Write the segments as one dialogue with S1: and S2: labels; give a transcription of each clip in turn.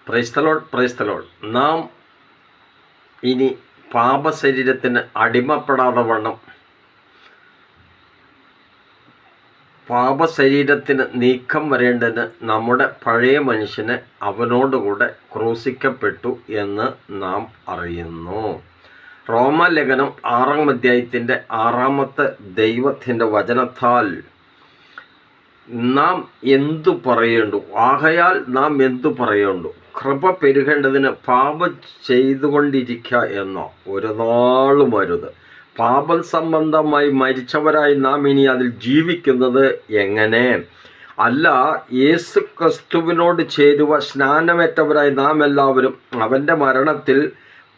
S1: Praise the Lord. നാം ഇനി പാപശരീരത്തിന് അടിമപ്പെടാതെ വണ്ണം പാപശരീരത്തിന് നീക്കം വരേണ്ടതിന് നമ്മുടെ പഴയ മനുഷ്യനെ അവനോടുകൂടെ ക്രൂശിക്കപ്പെട്ടു എന്ന് നാം അറിയുന്നു. റോമാലേഖനം 6-ാം അധ്യായത്തിൻ്റെ 6-ാമത്തെ ദൈവത്തിൻ്റെ വചനത്താൽ നാം എന്തു പറയേണ്ടു? ആകയാൽ നാം എന്തു പറയേണ്ടു? കൃപ പെരുകേണ്ടതിന് പാപം ചെയ്തുകൊണ്ടിരിക്കുക എന്നോ? ഒരു നാളും അരുത്. പാപം സംബന്ധമായി മരിച്ചവരായി നാം ഇനി അതിൽ ജീവിക്കുന്നത് എങ്ങനെ? അല്ല, യേശു ക്രിസ്തുവിനോട് ചേരുവ സ്നാനമേറ്റവരായി നാം എല്ലാവരും അവൻ്റെ മരണത്തിൽ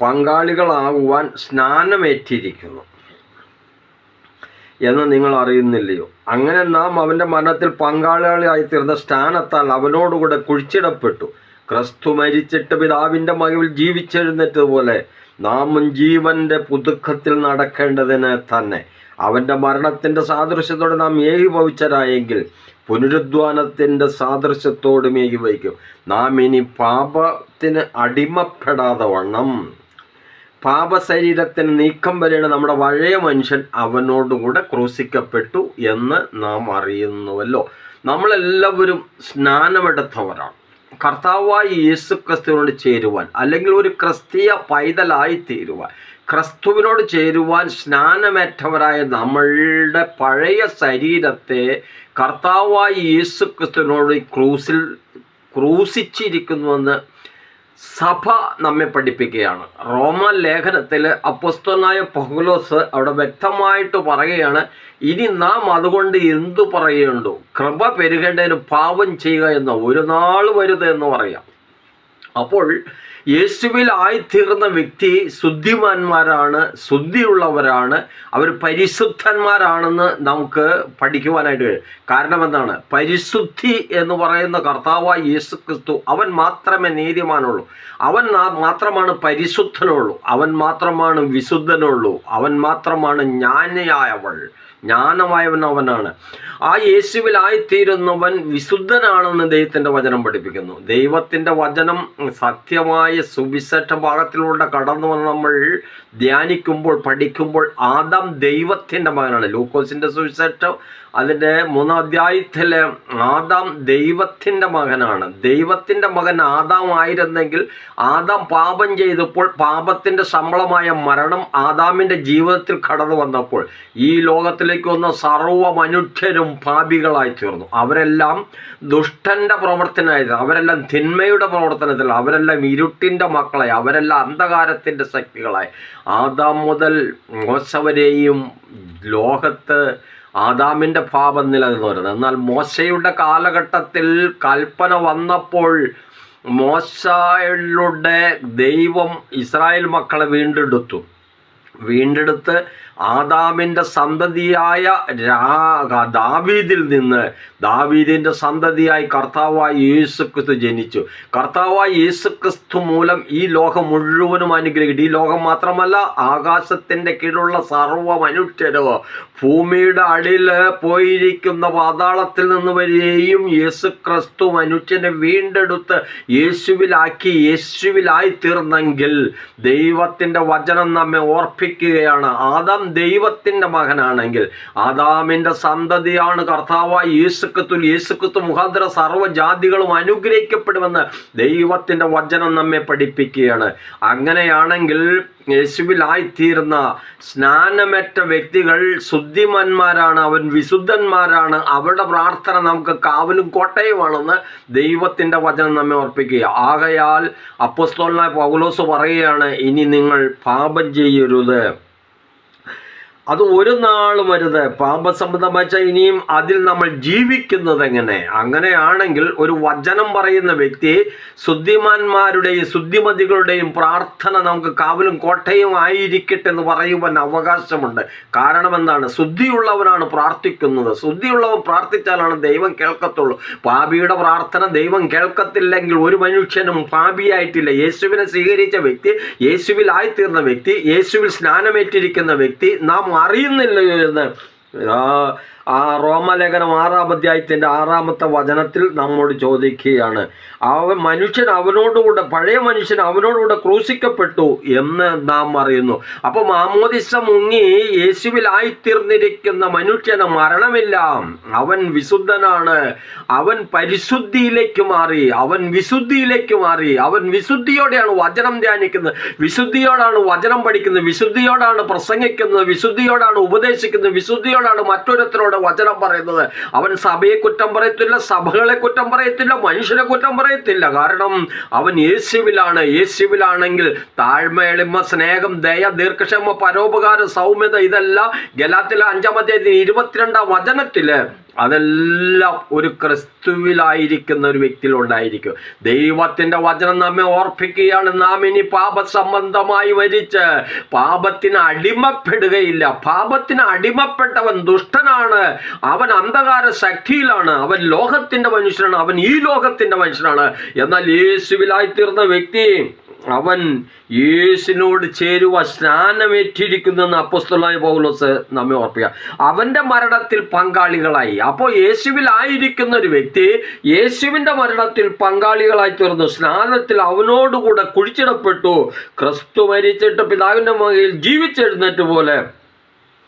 S1: പങ്കാളികളാകുവാൻ സ്നാനമേറ്റിരിക്കുന്നു എന്ന് നിങ്ങൾ അറിയുന്നില്ലയോ? അങ്ങനെ നാം അവൻ്റെ മരണത്തിൽ പങ്കാളികളായിത്തീർന്ന സ്നാനത്താൽ അവനോടുകൂടെ കുഴിച്ചിടപ്പെട്ടു. ക്രിസ്തു മരിച്ചിട്ട് പിതാവിൻ്റെ മഹിമയിൽ ജീവിച്ചെഴുന്നേറ്റതുപോലെ നാമും ജീവൻ്റെ പുതുക്കത്തിൽ നടക്കേണ്ടതിന് തന്നെ അവൻ്റെ മരണത്തിൻ്റെ സാദൃശ്യത്തോടെ നാം ഏകീഭവിച്ചരായെങ്കിൽ പുനരുദ്ധാനത്തിൻ്റെ സാദൃശ്യത്തോടും ഏകീഭവിക്കും. നാം ഇനി പാപത്തിന് അടിമപ്പെടാതെ വണ്ണം പാപശരീരത്തിന് നീക്കം വരെയാണ് നമ്മുടെ പഴയ മനുഷ്യൻ അവനോടുകൂടെ ക്രൂശിക്കപ്പെട്ടു എന്ന് നാം അറിയുന്നുവല്ലോ. നമ്മളെല്ലാവരും സ്നാനമെടുത്തവരാണ്. കർത്താവായ യേശു ക്രിസ്തുവിനോട് ചേരുവാൻ, അല്ലെങ്കിൽ ഒരു ക്രിസ്തീയ പൈതലായി തീരുവാൻ, ക്രിസ്തുവിനോട് ചേരുവാൻ സ്നാനമേറ്റവരായ നമ്മളുടെ പഴയ ശരീരത്തെ കർത്താവായ യേശു ക്രിസ്തുവിനോട് ക്രൂശിച്ചിരിക്കുന്നുവെന്ന് സഭ നമ്മെ പഠിപ്പിക്കുകയാണ്. റോമാലേഖനത്തിൽ അപ്പോസ്തലനായ പൗലോസ് അവിടെ വ്യക്തമായിട്ട് പറയുകയാണ്, ഇനി നാം അതുകൊണ്ട് എന്തു പറയേണ്ടു? കൃപ പെരുകേണ്ടതിന് പാപം ചെയ്യുക എന്ന് ഒരു നാൾ വരുത് എന്ന് പറയാം. അപ്പോൾ യേശുവിൽ ആയിത്തീർന്ന വ്യക്തി ശുദ്ധിമാന്മാരാണ്, ശുദ്ധിയുള്ളവരാണ്, അവർ പരിശുദ്ധന്മാരാണെന്ന് നമുക്ക് പഠിക്കുവാനായിട്ട് കഴിയും. കാരണം എന്താണ്? പരിശുദ്ധി എന്ന് പറയുന്ന കർത്താവായ യേശു ക്രിസ്തു അവൻ മാത്രമേ നീതിമാനുള്ളൂ, അവൻ മാത്രമാണ് പരിശുദ്ധനുള്ളൂ, അവൻ മാത്രമാണ് വിശുദ്ധനുള്ളൂ, അവൻ മാത്രമാണ് ജ്ഞാനമായവൻ അവനാണ്. ആ യേശുവിലായിത്തീരുന്നവൻ വിശുദ്ധനാണെന്ന് ദൈവത്തിൻ്റെ വചനം പഠിപ്പിക്കുന്നു. ദൈവത്തിൻ്റെ വചനം സത്യമായ സുവിശേഷ ഭാഗത്തിലൂടെ കടന്നു വന്ന് നമ്മൾ ധ്യാനിക്കുമ്പോൾ, പഠിക്കുമ്പോൾ, ആദാം ദൈവത്തിൻ്റെ മകനാണ്. ലൂക്കോസിൻ്റെ സുവിശേഷം അതിൻ്റെ 3-ാം അധ്യായത്തിലെ ആദാം ദൈവത്തിൻ്റെ മകനാണ്. ദൈവത്തിൻ്റെ മകൻ ആദാം ആയിരുന്നെങ്കിൽ ആദാം പാപം ചെയ്തപ്പോൾ പാപത്തിൻ്റെ ശമ്പളമായ മരണം ആദാമിൻ്റെ ജീവിതത്തിൽ കടന്നു വന്നപ്പോൾ ഈ ലോകത്തിലേക്ക് വന്ന സർവ്വ മനുഷ്യരും പാപികളായി തീർന്നു. അവരെല്ലാം ദുഷ്ടൻ്റെ പ്രവർത്തനമായിരുന്നു, അവരെല്ലാം തിന്മയുടെ പ്രവർത്തനത്തിൽ, അവരെല്ലാം ഇരുട്ടിൻ്റെ മക്കളായി, അവരെല്ലാം അന്ധകാരത്തിൻ്റെ ശക്തികളായി. ആദാം മുതൽ മോശ വരെയും ലോകത്ത് ആദാമിൻ്റെ പാപം നിലനിന്നിരുന്നത്. എന്നാൽ മോശയുടെ കാലഘട്ടത്തിൽ കൽപ്പന വന്നപ്പോൾ മോശയിലൂടെ ദൈവം ഇസ്രായേൽ മക്കളെ വീണ്ടെടുത്ത് ആദാമിൻ്റെ സന്തതിയായ ദാവീദിൻ്റെ സന്തതിയായി കർത്താവായ യേശു ക്രിസ്തു ജനിച്ചു. കർത്താവായ യേശു ക്രിസ്തു മൂലം ഈ ലോകം മുഴുവനും അനുഗ്രഹിക്കും. ഈ ലോകം മാത്രമല്ല, ആകാശത്തിൻ്റെ കീഴിലുള്ള സർവ്വ മനുഷ്യരോ, ഭൂമിയുടെ അടിയിൽ പോയിരിക്കുന്ന പാതാളത്തിൽ നിന്ന് വരെയും യേശു ക്രിസ്തു മനുഷ്യനെ വീണ്ടെടുത്ത് യേശുവിലായി തീർന്നെങ്കിൽ ദൈവത്തിൻ്റെ വചനം നമ്മെ ഓർപ്പിക്കുകയാണ്. ആദാം ദൈവത്തിൻ്റെ മകനാണെങ്കിൽ ആദാമിൻ്റെ സന്തതിയാണ് കർത്താവായ യേശു ക്രിസ്തു മുഖാന്തരം സർവ്വജാതികളും അനുഗ്രഹിക്കപ്പെടുമെന്ന് ദൈവത്തിൻ്റെ വചനം നമ്മെ പഠിപ്പിക്കുകയാണ്. അങ്ങനെയാണെങ്കിൽ യേശുവിലായിത്തീർന്ന സ്നാനമേറ്റ വ്യക്തികൾ ശുദ്ധിമാന്മാരാണ്, അവൻ വിശുദ്ധന്മാരാണ്, അവരുടെ പ്രാർത്ഥന നമുക്ക് കാവലും കോട്ടയുമാണെന്ന് ദൈവത്തിൻ്റെ വചനം നമ്മെ ഓർപ്പിക്കുക. ആകയാൽ അപ്പോസ്തലനായ പൗലോസ് പറയുകയാണ്, ഇനി നിങ്ങൾ പാപം ചെയ്യരുത്. അത് ഒരു നാളും വരുത്. പാപസംബന്ധം വെച്ചാൽ ഇനിയും അതിൽ നമ്മൾ ജീവിക്കുന്നത് എങ്ങനെ? അങ്ങനെയാണെങ്കിൽ ഒരു വചനം പറയുന്ന വ്യക്തി ശുദ്ധിമാന്മാരുടെയും ശുദ്ധിമതികളുടെയും പ്രാർത്ഥന നമുക്ക് കാവലും കോട്ടയും ആയിരിക്കട്ടെ എന്ന് പറയുവാൻ അവകാശമുണ്ട്. കാരണം എന്താണ്? ശുദ്ധിയുള്ളവനാണ് പ്രാർത്ഥിക്കുന്നത്. ശുദ്ധിയുള്ളവൻ പ്രാർത്ഥിച്ചാലാണ് ദൈവം കേൾക്കത്തുള്ളൂ. പാപിയുടെ പ്രാർത്ഥന ദൈവം കേൾക്കത്തില്ലെങ്കിൽ ഒരു മനുഷ്യനും പാപിയായിട്ടില്ല. യേശുവിനെ സ്വീകരിച്ച വ്യക്തി, യേശുവിലായിത്തീർന്ന വ്യക്തി, യേശുവിൽ സ്നാനമേറ്റിരിക്കുന്ന വ്യക്തി നാം അറിയുന്നില്ല എന്ന് റോമലേഖനം 6-ാം അധ്യായത്തിൻ്റെ 6-ാമത്തെ വചനത്തിൽ നമ്മോട് ചോദിക്കുകയാണ്, മനുഷ്യൻ അവനോടുകൂടെ, പഴയ മനുഷ്യൻ അവനോടുകൂടെ ക്രൂശിക്കപ്പെട്ടു എന്ന് നാം അറിയുന്നു. അപ്പോൾ മാമോദിസ മുങ്ങി യേശുവിലായിത്തീർന്നിരിക്കുന്ന മനുഷ്യന് മരണമില്ല. അവൻ വിശുദ്ധനാണ്. അവൻ പരിശുദ്ധിയിലേക്ക് മാറി. അവൻ വിശുദ്ധിയോടെയാണ് വചനം ധ്യാനിക്കുന്നത്, വിശുദ്ധിയോടാണ് വചനം പഠിക്കുന്നത്, വിശുദ്ധിയോടാണ് പ്രസംഗിക്കുന്നത്, വിശുദ്ധിയോടാണ് ഉപദേശിക്കുന്നത്, വിശുദ്ധിയോടാണ് മറ്റൊരുത്തരോട് വചനം പറയുന്നത്. അവൻ സഭയെ കുറ്റം പറയത്തില്ല, സഭകളെ കുറ്റം പറയത്തില്ല, മനുഷ്യരെ കുറ്റം പറയത്തില്ല. കാരണം അവൻ യേശുവിലാണെങ്കിൽ താഴ്മ, എളിമ, സ്നേഹം, ദയ, ദീർഘക്ഷമ, പരോപകാരം, സൗമ്യത, ഇതെല്ലാം ഗലാത്യയിലെ 5-ാം അധ്യായത്തിൽ 22-ാം വചനത്തില് അതെല്ലാം ഒരു ക്രിസ്തുവിലായിരിക്കുന്ന ഒരു വ്യക്തിയിൽ ഉണ്ടായിരിക്കും. ദൈവത്തിൻ്റെ വചനം നമ്മെ ഓർപ്പിക്കുകയാണ്, നാം ഇനി പാപസംബന്ധമായി മരിച്ച് പാപത്തിന് അടിമപ്പെടുകയില്ല. പാപത്തിന് അടിമപ്പെട്ടവൻ ദുഷ്ടനാണ്, അവൻ അന്ധകാര ശക്തിയിലാണ്, അവൻ ലോകത്തിൻ്റെ മനുഷ്യനാണ്, അവൻ ഈ ലോകത്തിൻ്റെ മനുഷ്യനാണ്. എന്നാൽ യേശുവിലായിത്തീർന്ന വ്യക്തി അവൻ യേശുവിനോട് ചേരുവ സ്നാനമേറ്റിരിക്കുന്നെന്ന് അപ്പോസ്തലനായ പൗലോസ് നമ്മെ ഓർപ്പിക്കുക. അവൻ്റെ മരണത്തിൽ പങ്കാളികളായി. അപ്പോൾ യേശുവിലായിരിക്കുന്ന ഒരു വ്യക്തി യേശുവിൻ്റെ മരണത്തിൽ പങ്കാളികളായി തീർന്നു. സ്നാനത്തിൽ അവനോടുകൂടെ കുഴിച്ചിടപ്പെട്ടു. ക്രിസ്തു മരിച്ചിട്ട് പിതാവിൻ്റെ മകയിൽ ജീവിച്ചെഴുന്നേറ്റ് പോലെ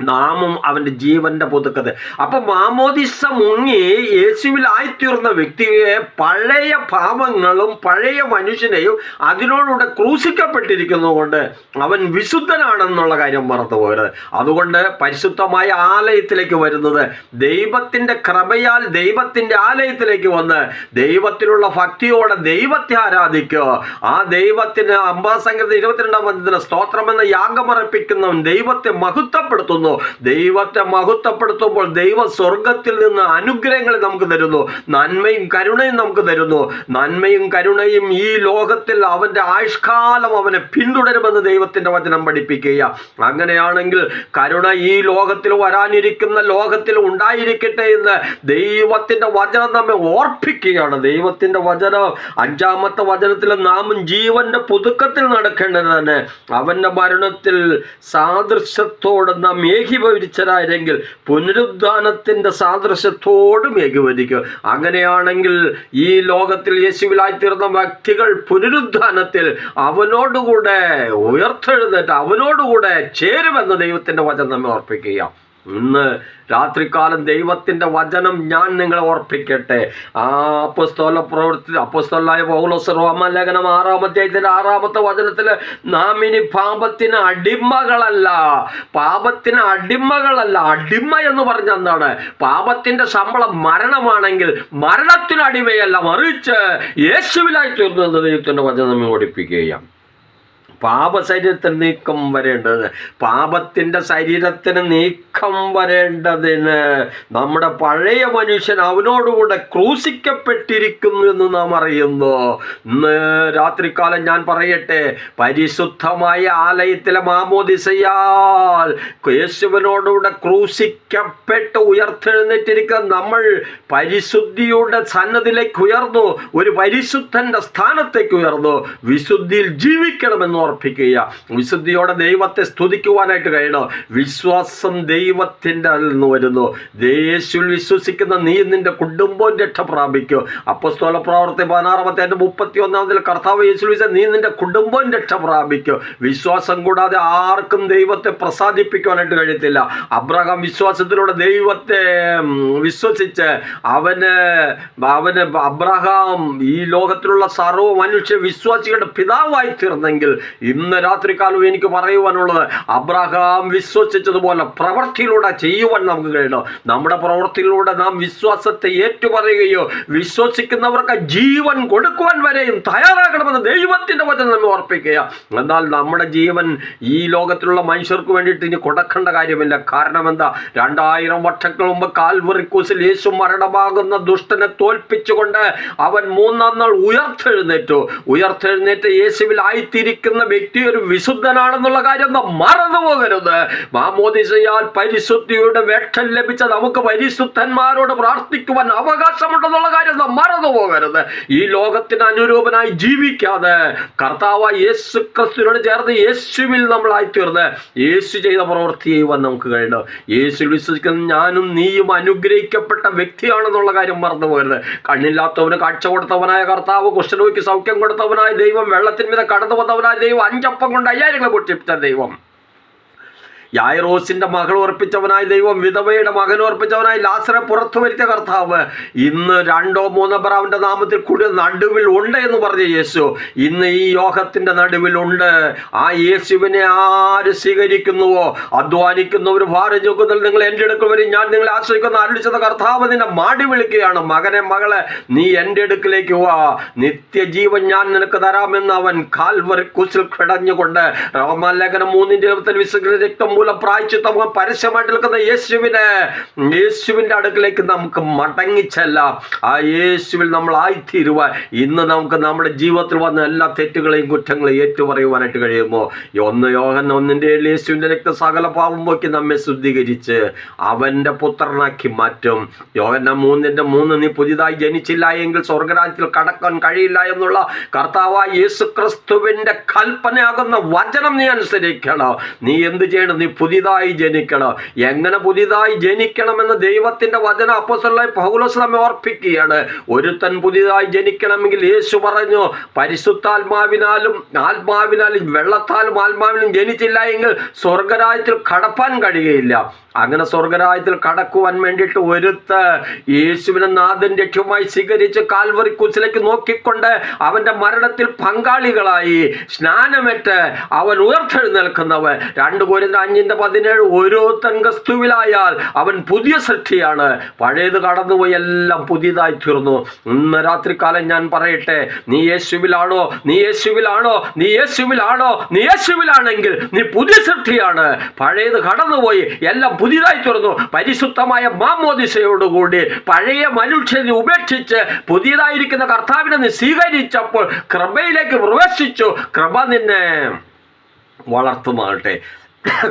S1: നാമും അവൻ്റെ ജീവന്റെ പുതുക്കത്. അപ്പൊ മാമോദിസ മുങ്ങി യേശുവിലായിത്തീർന്ന വ്യക്തിയെ പഴയ പാപങ്ങളും പഴയ മനുഷ്യനെയും അതിനോടുകൂടെ ക്രൂശിക്കപ്പെട്ടിരിക്കുന്നതുകൊണ്ട് അവൻ വിശുദ്ധനാണെന്നുള്ള കാര്യം മറന്നുപോയത്. അതുകൊണ്ട് പരിശുദ്ധമായ ആലയത്തിലേക്ക് വരുന്നത്, ദൈവത്തിൻ്റെ കൃപയാൽ ദൈവത്തിൻ്റെ ആലയത്തിലേക്ക് വന്ന് ദൈവത്തിലുള്ള ഭക്തിയോടെ ദൈവത്തെ ആരാധിക്കുക. ആ ദൈവത്തിന് അംബാസംഗീതം 22-ാം വചനത്തിൽ സ്തോത്രമെന്ന യാഗമർപ്പിക്കുന്നവൻ ദൈവത്തെ മഹത്വപ്പെടുത്തുന്നു. ദൈവത്തെ മഹത്വപ്പെടുത്തുമ്പോൾ ദൈവ സ്വർഗത്തിൽ നിന്ന് അനുഗ്രഹങ്ങൾ നമുക്ക് തരുന്നു, നന്മയും കരുണയും നമുക്ക് തരുന്നു. നന്മയും കരുണയും ഈ ലോകത്തിൽ അവൻ്റെ ആയുഷ്കാലം അവനെ പിന്തുടരുമെന്ന് ദൈവത്തിൻ്റെ വചനം പഠിപ്പിക്കുക. അങ്ങനെയാണെങ്കിൽ കരുണ ഈ ലോകത്തിൽ വരാനിരിക്കുന്ന ലോകത്തിൽ ഉണ്ടായിരിക്കട്ടെ എന്ന് ദൈവത്തിൻ്റെ വചനം നമ്മെ ഓർപ്പിക്കുകയാണ്. ദൈവത്തിൻ്റെ വചനം 5-ാമത്തെ വചനത്തിൽ നാമും ജീവന്റെ പുതുക്കത്തിൽ നടക്കേണ്ടത് തന്നെ അവൻ്റെ മരണത്തിൽ സാദൃശ്യത്തോടെ നാം ഏകീഭവിച്ചരായെങ്കിൽ പുനരുദ്ധാനത്തിൻ്റെ സാദൃശ്യത്തോടും ഏകീഭവിക്കും. അങ്ങനെയാണെങ്കിൽ ഈ ലോകത്തിൽ യേശുവിലായിത്തീർന്ന വ്യക്തികൾ പുനരുദ്ധാനത്തിൽ അവനോടുകൂടെ ഉയർത്തെഴുന്നേറ്റ് അവനോടുകൂടെ ചേരുമെന്ന് ദൈവത്തിൻ്റെ വചനം നമ്മെ ഓർപ്പിക്കുക. ഇന്ന് രാത്രികാലം ദൈവത്തിൻ്റെ വചനം ഞാൻ നിങ്ങളെ ഓർപ്പിക്കട്ടെ. അപ്പോസ്തലനായ പൗലോസ് റോമലേഖനം 6-ാം അധ്യായത്തിൻ്റെ 6-ാമത്തെ വചനത്തിൽ നാം ഇനി പാപത്തിന് അടിമകളല്ല. അടിമ എന്ന് പറഞ്ഞ എന്താണ്? പാപത്തിൻ്റെ ശമ്പളം മരണമാണെങ്കിൽ മരണത്തിന് അടിമയല്ല, മറിച്ച് യേശുവിലായി തീർന്നത് ദൈവത്തിൻ്റെ വചനം നമ്മെ ഓടിപ്പിക്കുകയാണ്. പാപശരീരത്തിന് നീക്കം വരേണ്ടത്, പാപത്തിൻ്റെ ശരീരത്തിന് നീക്കം വരേണ്ടതിന് നമ്മുടെ പഴയ മനുഷ്യൻ അവനോടുകൂടെ ക്രൂശിക്കപ്പെട്ടിരിക്കുന്നു എന്ന് നാം അറിയുന്നു. ഇന്ന് രാത്രികാലം ഞാൻ പറയട്ടെ, പരിശുദ്ധമായ ആലയത്തിലെ മാമോദിസയാൽ യേശുവിനോടുകൂടെ ക്രൂശിക്കപ്പെട്ട് ഉയർത്തെഴുന്നേറ്റിരിക്കുന്ന നമ്മൾ പരിശുദ്ധിയുടെ സന്നദ്ധിയിലേക്ക് ഉയർന്നു, ഒരു പരിശുദ്ധന്റെ സ്ഥാനത്തേക്ക് ഉയർന്നു. വിശുദ്ധിയിൽ ജീവിക്കണമെന്ന് ഓർപ്പിക്കുക. വിശുദ്ധിയോടെ ദൈവത്തെ സ്തുതിക്കുവാനായിട്ട് കഴിയണം. വിശ്വാസം ദൈവത്തിൻ്റെ നിന്ന് വരുന്നു. യേശുവിൽ വിശ്വസിക്കുന്ന നീ നിന്റെ കുടുംബവും രക്ഷ പ്രാപിക്കും. അപ്പോസ്തല പ്രവൃത്തി 16-ാം അധ്യായം 31-ാമതിൽ കർത്താവ് യേശുവിൽ നീ നിന്റെ കുടുംബവും രക്ഷ പ്രാപിക്കും. വിശ്വാസം കൂടാതെ ആർക്കും ദൈവത്തെ പ്രസാദിപ്പിക്കുവാനായിട്ട് കഴിയത്തില്ല. അബ്രഹാം വിശ്വാസത്തിലൂടെ ദൈവത്തെ വിശ്വസിച്ച് അവന് അബ്രഹാം ഈ ലോകത്തിലുള്ള സർവ്വ മനുഷ്യ വിശ്വാസികളുടെ പിതാവായി തീർന്നെങ്കിൽ ഇന്ന് രാത്രികാലം എനിക്ക് പറയുവാനുള്ളത്, അബ്രഹാം വിശ്വസിച്ചതുപോലെ പ്രവൃത്തിയിലൂടെ ചെയ്യുവാൻ നമുക്ക് കഴിയണം. നമ്മുടെ പ്രവൃത്തിയിലൂടെ നാം വിശ്വാസത്തെ ഏറ്റുപറയുകയോ വിശ്വസിക്കുന്നവർക്ക് ജീവൻ കൊടുക്കുവാൻ വരെയും തയ്യാറാകണമെന്ന് ദൈവത്തിൻ്റെ വചനം നമ്മെ ഓർപ്പിക്കുക. എന്നാൽ നമ്മുടെ ജീവൻ ഈ ലോകത്തിലുള്ള മനുഷ്യർക്ക് വേണ്ടിയിട്ട് ഇനി കൊടുക്കേണ്ട കാര്യമില്ല. കാരണം എന്താ? 2000 വർഷങ്ങൾ മുമ്പ് കാൽവറി ക്രൂശിൽ യേശു മരണമാകുന്ന ദുഷ്ടനെ തോൽപ്പിച്ചുകൊണ്ട് അവൻ 3-ാം നാൾ ഉയർത്തെഴുന്നേറ്റ് യേശുവിൽ ആയിത്തീരിക്കുന്ന വ്യക്തി ഒരു വിശുദ്ധനാണെന്നുള്ള കാര്യം നാം മറന്നു പോകരുത്. മാമോദിസയാൽ പരിശുദ്ധിയുടെ വേഷം ലഭിച്ച നമുക്ക് പരിശുദ്ധന്മാരോട് പ്രാർത്ഥിക്കുവാൻ അവകാശമുണ്ടെന്നുള്ള കാര്യം നാം മറന്നു പോകരുത്. ഈ ലോകത്തിന് അനുരൂപനായി ജീവിക്കാതെ കർത്താവായ യേശു ക്രിസ്തുവിനോട് ചേർന്ന് യേശുവിൽ നമ്മളായിത്തീർന്ന് യേശു ചെയ്ത പ്രവൃത്തി ചെയ്യുവാൻ നമുക്ക് കഴിയണം. യേശു വിശ്വസിക്കുന്ന ഞാനും നീയും അനുഗ്രഹിക്കപ്പെട്ട വ്യക്തിയാണെന്നുള്ള കാര്യം മറന്നു പോകരുത്. കണ്ണില്ലാത്തവന് കാഴ്ച കൊടുത്തവനായ കർത്താവ്, കുഷ്ഠരോഗിക്ക് സൗഖ്യം കൊടുത്തവനായ ദൈവം, വെള്ളത്തിന്മീതെ കടന്നു വന്നവനായ ദൈവം, 5 അപ്പം കൊണ്ട് 5000 പൊട്ടിപ്പിച്ച ദൈവം, യായിറോസിന്റെ മകൾ ഉറപ്പിച്ചവനായ ദൈവം, വിധവയുടെ മകൻ ഉറപ്പിച്ചവനായി ലാസറെ പുറത്തു വരുത്തിയ കർത്താവ്, ഇന്ന് 2 3 പേർ അവന്റെ നാമത്തിൽ കൂടി നടുവിൽ ഉണ്ട് എന്ന് പറഞ്ഞ യേശു ഇന്ന് ഈ യോഗത്തിന്റെ നടുവിൽ ഉണ്ട്. ആ യേശുവിനെ ആര് സ്വീകരിക്കുന്നുവോ, അധ്വാനിക്കുന്നവർ ഭാരം ചുമക്കുന്നവർ നിങ്ങൾ എൻ്റെ അടുക്കൽ വരും, ഞാൻ നിങ്ങളെ ആശ്രയിക്കുന്ന അരുളിച്ചെന്ന കർത്താവ് നിന്നെ മാടി വിളിക്കുകയാണ്. മകനെ, മകളെ, നീ എൻ്റെ അടുക്കിലേക്ക് വാ, നിത്യജീവൻ ഞാൻ നിനക്ക് തരാമെന്ന് അവൻ കാൽവറി കുരിശിൽ കിടഞ്ഞുകൊണ്ട് റോമാലേഖനം 3:20 വിശുദ്ധ രക്തം മൂലം പ്രായശ്ചിത്തം പരസ്യമായിട്ട് നിൽക്കുന്ന യേശുവിന്റെ അടുക്കിലേക്ക് നമുക്ക് മടങ്ങിച്ചെല്ലാം. ആ യേശുവിൽ നമ്മൾ ആയിത്തീരുവാൻ ഇന്ന് നമുക്ക് നമ്മുടെ ജീവിതത്തിൽ വന്ന എല്ലാ തെറ്റുകളെയും കുറ്റങ്ങളെയും ഏറ്റുപറയുവാനായിട്ട് കഴിയുമോ? 1 യോഹന്നാൻ 1:7 യേശുവിന്റെ രക്തം സകല പാപം പോക്കി നമ്മെ ശുദ്ധീകരിച്ച് അവന്റെ പുത്രനാക്കി മാറ്റും. യോഹന്നാൻ 3:3 നീ പുതിയതായി ജനിച്ചില്ല എങ്കിൽ സ്വർഗരാജ്യത്തിൽ കടക്കാൻ കഴിയില്ല എന്നുള്ള കർത്താവായ യേശു ക്രിസ്തുവിന്റെ കൽപ്പനയാകുന്ന വചനം നീ അനുസരിക്കണം. നീ എന്ത് ചെയ്യണം? നീ പുതിയതായി ജനിക്കണം. എങ്ങനെ പുതിയതായി ജനിക്കണമെന്ന് ദൈവത്തിന്റെ വചന അപ്പോസ്തലനായ പൗലോസ് നമ്മെ ഓർപ്പിക്കുകയാണ്. ഒരുത്തൻ പുതിയതായി ജനിക്കണമെങ്കിൽ യേശു പറഞ്ഞു, പരിശുദ്ധാത്മാവിനാലും വെള്ളത്താലും ആത്മാവിനും ജനിച്ചില്ല എങ്കിൽ സ്വർഗരാജ്യത്തിൽ കടപ്പാൻ കഴിയുകയില്ല. അങ്ങനെ സ്വർഗരാജ്യത്തിൽ കടക്കുവാൻ വേണ്ടിയിട്ട് ഒരുത്ത യേശുവിനെ നാഥൻ രക്ഷയുമായി സ്വീകരിച്ച് കാൽവറി കുരിശിലേക്ക് നോക്കിക്കൊണ്ട് അവന്റെ മരണത്തിൽ പങ്കാളികളായി സ്നാനമേറ്റ് അവൻ ഉയർത്തെഴുന്നേൽക്കുന്നവൻ. 2 കൊരിന്ത്യർ 5:17 ഓരോരുത്തൻ ക്രിസ്തുവിലായാൽ അവൻ പുതിയ സൃഷ്ടിയാണ്, പഴയത് കടന്നുപോയി എല്ലാം പുതിയതായി തീർന്നു. ഇന്ന് രാത്രികാലം ഞാൻ പറയട്ടെ, നീ യേശുവിലാണോ? നീ യേശുവിലാണോ? നീ യേശുവിലാണോ? നീ യേശുവിലാണെങ്കിൽ നീ പുതിയ സൃഷ്ടിയാണ്, പഴയത് കടന്നുപോയി എല്ലാം പുതിയതായി തീർന്നു. പരിശുദ്ധമായ മാമോദിസയോടുകൂടി പഴയ മനുഷ്യനെ ഉപേക്ഷിച്ച് പുതിയതായിരിക്കുന്ന കർത്താവിനെ നീ സ്വീകരിച്ചപ്പോൾ കൃപയിലേക്ക് പ്രവേശിച്ചു. കൃപ നിന്നെ വളർത്തുമാകട്ടെ.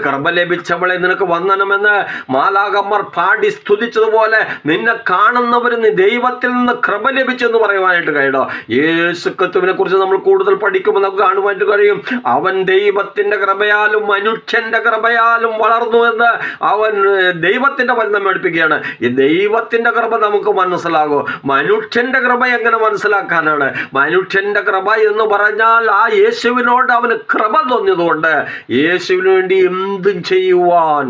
S1: കൃപ ലഭിച്ചവളെ നിനക്ക് വന്ദനമെന്ന് മാലാഖമാർ പാടി സ്തുതിച്ചതുപോലെ നിന്നെ കാണുന്നവർ നീ ദൈവത്തിൽ നിന്ന് കൃപ ലഭിച്ചെന്ന് പറയുവാനായിട്ട് കഴിയണം. യേശു ക്രിസ്തുവിനെ കുറിച്ച് നമ്മൾ കൂടുതൽ പഠിക്കുമ്പോൾ നമുക്ക് കാണുവാനായിട്ട് കഴിയും. അവൻ ദൈവത്തിന്റെ കൃപയാലും മനുഷ്യന്റെ കൃപയാലും വളർന്നു എന്ന് അവൻ ദൈവത്തിന്റെ വചനം പഠിപ്പിക്കുകയാണ്. ഈ ദൈവത്തിന്റെ കൃപ നമുക്ക് മനസ്സിലാകും. മനുഷ്യന്റെ കൃപ എങ്ങനെ മനസ്സിലാക്കാനാണ്? മനുഷ്യന്റെ കൃപ എന്ന് പറഞ്ഞാൽ ആ യേശുവിനോട് അവന് കൃപ തോന്നിയതുകൊണ്ട് യേശുവിന് വേണ്ടി എന്തും ചെയ്യുവാൻ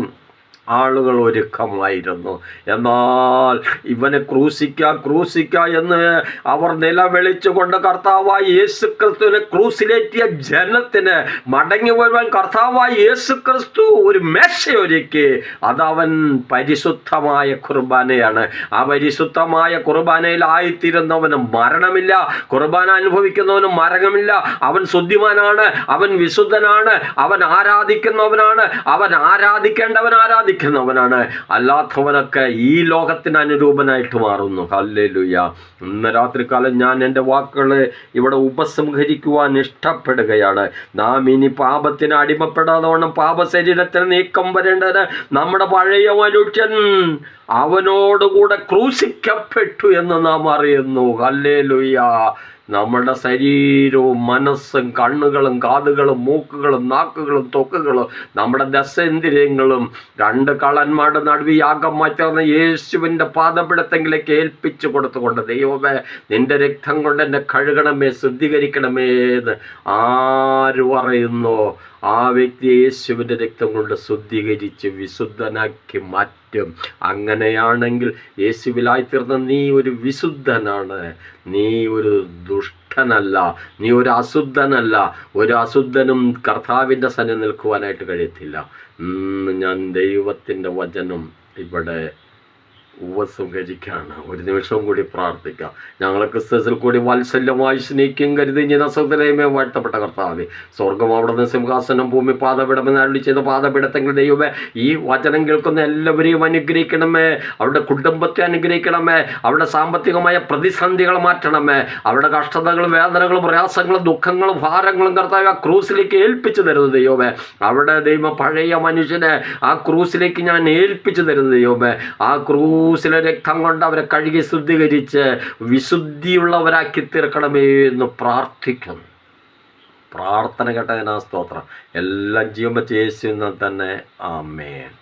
S1: ആളുകൾ ഒരുക്കമായിരുന്നു. എന്നാൽ ഇവനെ ക്രൂശിക്ക എന്ന് അവർ നിലവിളിച്ചുകൊണ്ട് കർത്താവായ യേശു ക്രിസ്തുവിനെ ക്രൂസിലേറ്റിയ ജനത്തിന് മടങ്ങി വരുവാൻ കർത്താവായ യേശു ക്രിസ്തു ഒരു മേശയൊരുക്കി. അതവൻ പരിശുദ്ധമായ കുർബാനയാണ്. ആ പരിശുദ്ധമായ കുർബാനയിലായിത്തീരുന്നവന് മരണമില്ല, കുർബാന അനുഭവിക്കുന്നവന് മരണമില്ല. അവൻ ശുദ്ധിമാനാണ്, അവൻ വിശുദ്ധനാണ്, അവൻ ആരാധിക്കുന്നവനാണ്, അവൻ ആരാധിക്കേണ്ടവൻ ആരാധിക്കുന്നവനാണ്. അല്ലാത്തവനൊക്കെ ഈ ലോകത്തിന് അനുരൂപനായിട്ട് മാറുന്നു. ഹല്ലേലൂയ. ഇന്ന് രാത്രികാലം ഞാൻ എൻ്റെ വാക്കുകളെ ഇവിടെ ഉപസംഹരിക്കുവാൻ ഇഷ്ടപ്പെടുകയാണ്. നാം ഇനി പാപത്തിന് അടിമപ്പെടാതെ പാപശരീരത്തിന് നീക്കം വരേണ്ടത് നമ്മുടെ പഴയ മനുഷ്യൻ അവനോടുകൂടെ ക്രൂശിക്കപ്പെട്ടു എന്ന് നാം അറിയുന്നു. ഹല്ലേലൂയ. നമ്മുടെ ശരീരവും മനസ്സും കണ്ണുകളും കാതുകളും മൂക്കുകളും നാക്കുകളും ത്വക്കുകളും നമ്മുടെ ദശേന്ദ്രിയങ്ങളും 2 കള്ളന്മാരുടെ നടുവിൽ യാഗമായി ചേർന്ന യേശുവിൻ്റെ പാദപിടുത്തങ്ങളിലേക്ക് ഏൽപ്പിച്ചു കൊടുത്തുകൊണ്ട് ദൈവമേ നിന്റെ രക്തം കൊണ്ട് എന്നെ കഴുകണമേ, ശുദ്ധീകരിക്കണമേ എന്ന് ആര് പറയുന്നു ആ വ്യക്തി യേശുവിൻ്റെ രക്തം കൊണ്ട് ശുദ്ധീകരിച്ച് വിശുദ്ധനാക്കി മാറ്റും. അങ്ങനെയാണെങ്കിൽ യേശുവിലായിത്തീർന്ന നീ ഒരു വിശുദ്ധനാണ്, നീ ഒരു ദുഷ്ടനല്ല, നീ ഒരു അശുദ്ധനല്ല. ഒരു അശുദ്ധനും കർത്താവിൻ്റെ സന്നിധി നിൽക്കുവാനായിട്ട് കഴിയത്തില്ല. ഞാൻ ദൈവത്തിൻ്റെ വചനം ഇവിടെ ഉപസംഹരിക്കുകയാണ്. ഒരു നിമിഷവും കൂടി പ്രാർത്ഥിക്കാം. ഞങ്ങളെ ക്രിസ്തുവിൽ കൂടി വാത്സല്യമായി സ്നേഹിക്കും കരുതി ചെയ്യുന്ന സഹോദരമേ വാഴ്ത്തപ്പെട്ട കർത്താവേ, സ്വർഗം അവിടുന്ന് സിംഹാസനം, ഭൂമി പാതപീഠമെന്ന് അരുളി ചെയ്ത പാതപീഠത്തെങ്കിൽ ദൈവമേ, ഈ വചനം കേൾക്കുന്ന എല്ലാവരെയും അനുഗ്രഹിക്കണമേ. അവരുടെ കുടുംബത്തെ അനുഗ്രഹിക്കണമേ. അവരുടെ സാമ്പത്തികമായ പ്രതിസന്ധികൾ മാറ്റണമേ. അവരുടെ കഷ്ടതകളും വേദനകളും പ്രയാസങ്ങളും ദുഃഖങ്ങളും ഭാരങ്ങളും കർത്താവ് ആ ക്രൂസിലേക്ക് ഏൽപ്പിച്ചു തരുന്നത് ദൈവമേ. അവിടെ ദൈവം പഴയ മനുഷ്യനെ ആ ക്രൂസിലേക്ക് ഞാൻ ഏൽപ്പിച്ചു തരുന്നത് ദൈവമേ. ആ ക്രൂസിലെ രക്തം കൊണ്ട് അവരെ കഴുകി ശുദ്ധീകരിച്ച് വിശുദ്ധിയുള്ളവരാക്കി തീർക്കണമേ എന്ന് പ്രാർത്ഥിക്കുന്നു. പ്രാർത്ഥന കേട്ടതിനാ സ്തോത്രം. എല്ലാം ജീവൻ വെച്ച് യേശുവിൽ തന്നെ. ആമേൻ.